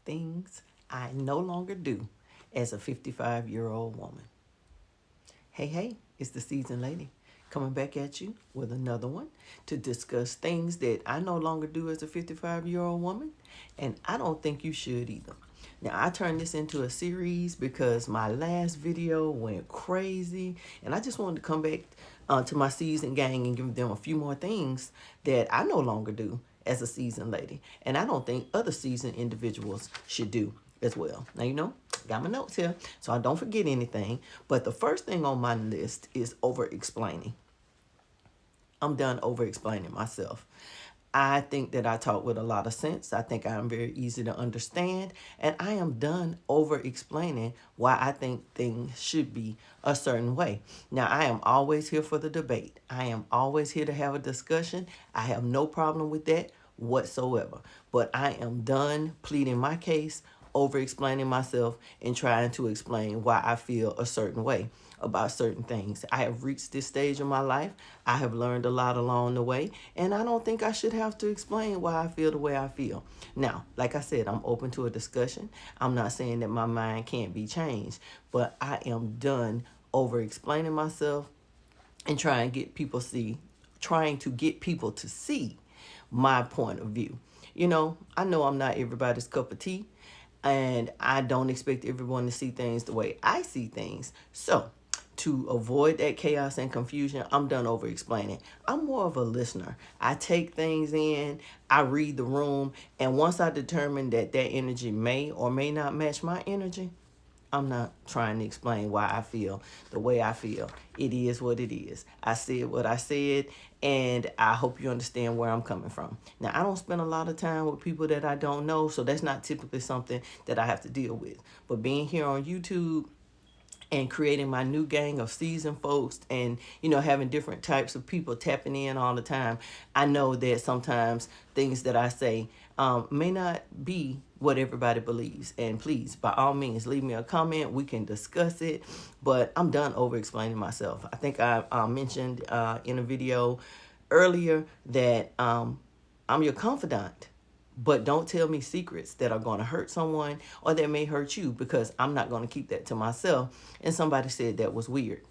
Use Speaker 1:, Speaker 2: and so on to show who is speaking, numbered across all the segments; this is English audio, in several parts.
Speaker 1: things I no longer do as a 55-year-old woman. Hey, hey, it's the seasoned lady coming back at you with another one to discuss things that I no longer do as a 55-year-old woman, and I don't think you should either. Now, I turned this into a series because my last video went crazy, and I just wanted to come back to my seasoned gang and give them a few more things that I no longer do as a seasoned lady, and I don't think other seasoned individuals should do as well. Now, got my notes here so I don't forget anything, but the first thing on my list is over explaining. I'm done over explaining myself. I think that I talk with a lot of sense. I think I am very easy to understand. And I am done over explaining why I think things should be a certain way. Now, I am always here for the debate. I am always here to have a discussion. I have no problem with that whatsoever. But I am done pleading my case, over explaining myself, and trying to explain why I feel a certain way about certain things. I have reached this stage of my life. I have learned a lot along the way, and I don't think I should have to explain why I feel the way I feel. Now, like I said, I'm open to a discussion. I'm not saying that my mind can't be changed, but I am done over explaining myself and trying to get people to see my point of view. I know I'm not everybody's cup of tea, and I don't expect everyone to see things the way I see things. So, to avoid that chaos and confusion, I'm done over explaining. I'm more of a listener. I take things in, I read the room, and once I determine that that energy may or may not match my energy, I'm not trying to explain why I feel the way I feel. It is what it is. I said what I said, and I hope you understand where I'm coming from. Now, I don't spend a lot of time with people that I don't know, so that's not typically something that I have to deal with. But being here on YouTube and creating my new gang of seasoned folks, and having different types of people tapping in all the time, I know that sometimes things that I say may not be what everybody believes. And please, by all means, leave me a comment. We can discuss it, but I'm done over explaining myself. I think I mentioned in a video earlier that I'm your confidant, but don't tell me secrets that are going to hurt someone or that may hurt you, because I'm not going to keep that to myself. And somebody said that was weird.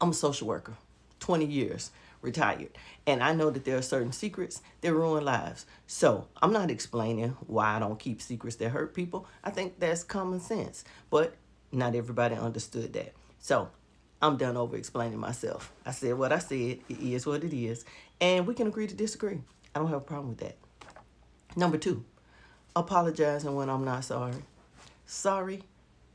Speaker 1: I'm a social worker, 20 years, retired. And I know that there are certain secrets that ruin lives. So I'm not explaining why I don't keep secrets that hurt people. I think that's common sense. But not everybody understood that. So I'm done over explaining myself. I said what I said. It is what it is. And we can agree to disagree. I don't have a problem with that. Number 2, apologizing when I'm not sorry. Sorry,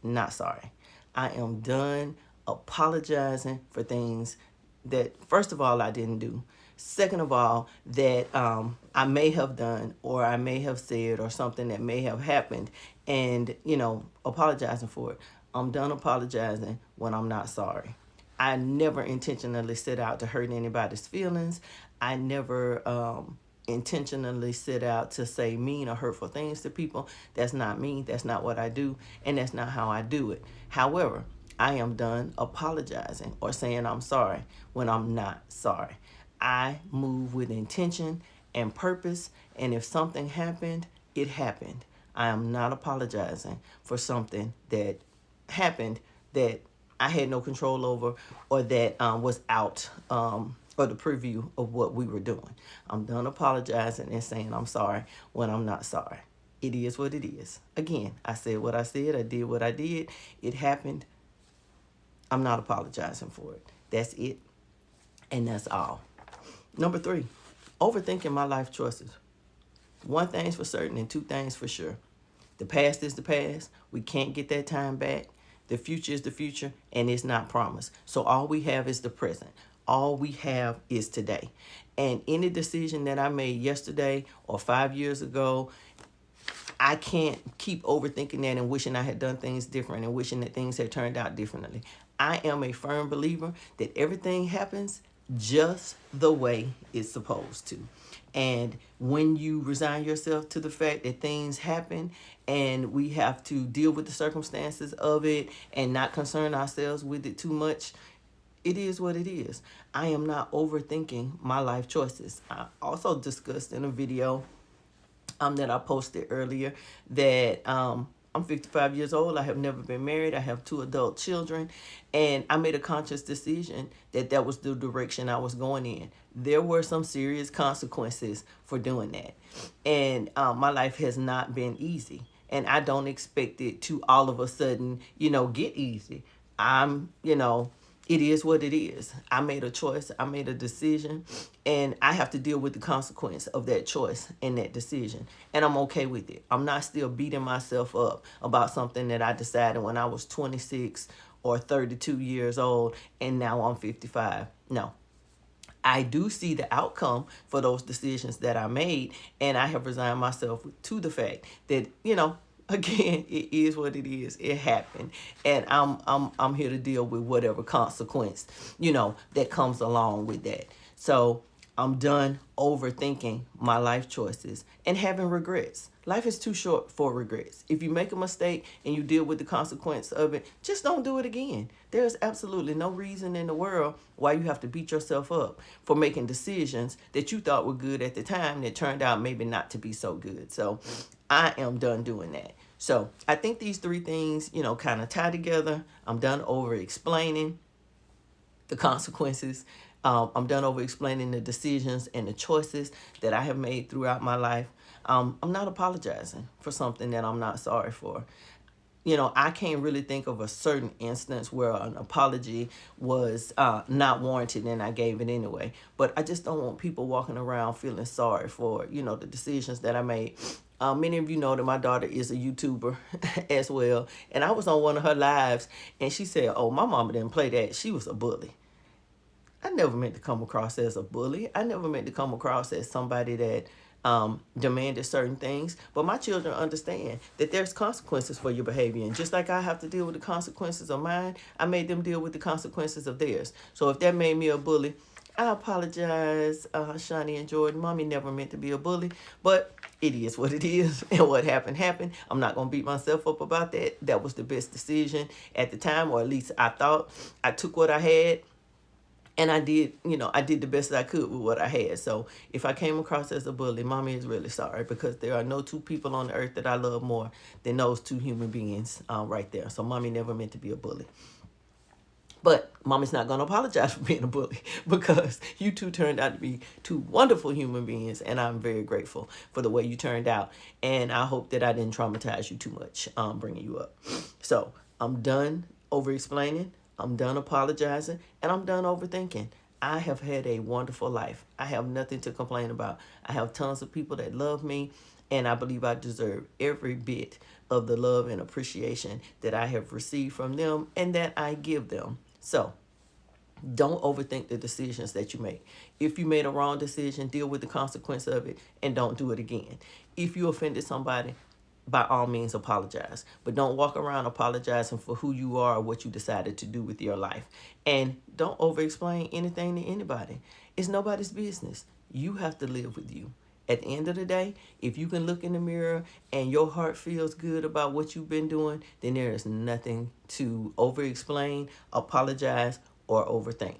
Speaker 1: not sorry. I am done apologizing for things that, first of all, I didn't do. Second of all, that I may have done or I may have said, or something that may have happened, and, apologizing for it. I'm done apologizing when I'm not sorry. I never intentionally set out to hurt anybody's feelings. I never intentionally set out to say mean or hurtful things to people. That's not me. That's not what I do. And that's not how I do it. However, I am done apologizing or saying I'm sorry when I'm not sorry. I move with intention and purpose. And if something happened, it happened. I am not apologizing for something that happened that I had no control over, or that was out or the preview of what we were doing. I'm done apologizing and saying I'm sorry when I'm not sorry. It is what it is. Again, I said what I said. I did what I did. It happened. I'm not apologizing for it. That's it. And that's all. Number 3, overthinking my life choices. One thing's for certain and two things for sure. The past is the past. We can't get that time back. The future is the future, and it's not promised. So all we have is the present. All we have is today. And any decision that I made yesterday or 5 years ago, I can't keep overthinking that and wishing I had done things different and wishing that things had turned out differently. I am a firm believer that everything happens just the way it's supposed to. And when you resign yourself to the fact that things happen and we have to deal with the circumstances of it and not concern ourselves with it too much, it is what it is. I am not overthinking my life choices. I also discussed in a video that I posted earlier that I'm 55 years old. I have never been married. I have 2 adult children. And I made a conscious decision that that was the direction I was going in. There were some serious consequences for doing that. And my life has not been easy. And I don't expect it to all of a sudden, get easy. It is what it is. I made a choice. I made a decision, and I have to deal with the consequence of that choice and that decision. And I'm okay with it. I'm not still beating myself up about something that I decided when I was 26 or 32 years old, and now I'm 55. No. I do see the outcome for those decisions that I made, and I have resigned myself to the fact that, again, it is what it is. It happened, and I'm here to deal with whatever consequence, that comes along with that. So I'm done overthinking my life choices and having regrets. Life is too short for regrets. If you make a mistake and you deal with the consequence of it, just don't do it again. There's absolutely no reason in the world why you have to beat yourself up for making decisions that you thought were good at the time that turned out maybe not to be so good. So I am done doing that. So I think these 3 things, kind of tie together. I'm done over explaining the consequences. I'm done over explaining the decisions and the choices that I have made throughout my life. I'm not apologizing for something that I'm not sorry for. I can't really think of a certain instance where an apology was not warranted and I gave it anyway. But I just don't want people walking around feeling sorry for, the decisions that I made. Many of you know that my daughter is a YouTuber as well. And I was on one of her lives and she said, "Oh, my mama didn't play that. She was a bully." I never meant to come across as a bully. I never meant to come across as somebody that demanded certain things. But my children understand that there's consequences for your behavior. And just like I have to deal with the consequences of mine, I made them deal with the consequences of theirs. So if that made me a bully, I apologize, Shani and Jordan. Mommy never meant to be a bully, but it is what it is. And what happened, happened. I'm not going to beat myself up about that. That was the best decision at the time, or at least I thought. I took what I had. And I did the best I could with what I had. So if I came across as a bully, Mommy is really sorry, because there are no 2 people on the earth that I love more than those 2 human beings right there. So Mommy never meant to be a bully. But Mommy's not going to apologize for being a bully, because you 2 turned out to be 2 wonderful human beings, and I'm very grateful for the way you turned out. And I hope that I didn't traumatize you too much bringing you up. So I'm done over-explaining. I'm done apologizing, and I'm done overthinking. I have had a wonderful life. I have nothing to complain about. I have tons of people that love me, and I believe I deserve every bit of the love and appreciation that I have received from them and that I give them. So don't overthink the decisions that you make. If you made a wrong decision, deal with the consequence of it and don't do it again. If you offended somebody, by all means apologize. But don't walk around apologizing for who you are or what you decided to do with your life. And don't over-explain anything to anybody. It's nobody's business. You have to live with you. At the end of the day, if you can look in the mirror and your heart feels good about what you've been doing, then there is nothing to over-explain, apologize, or overthink.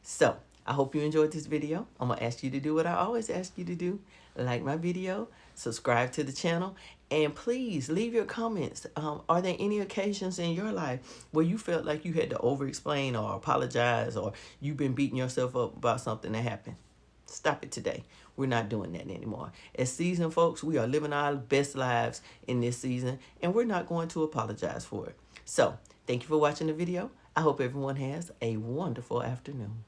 Speaker 1: So, I hope you enjoyed this video. I'm going to ask you to do what I always ask you to do. Like my video, subscribe to the channel, and please leave your comments. Are there any occasions in your life where you felt like you had to over-explain or apologize, or you've been beating yourself up about something that happened? Stop it today. We're not doing that anymore. As seasoned folks, we are living our best lives in this season, and we're not going to apologize for it. So, thank you for watching the video. I hope everyone has a wonderful afternoon.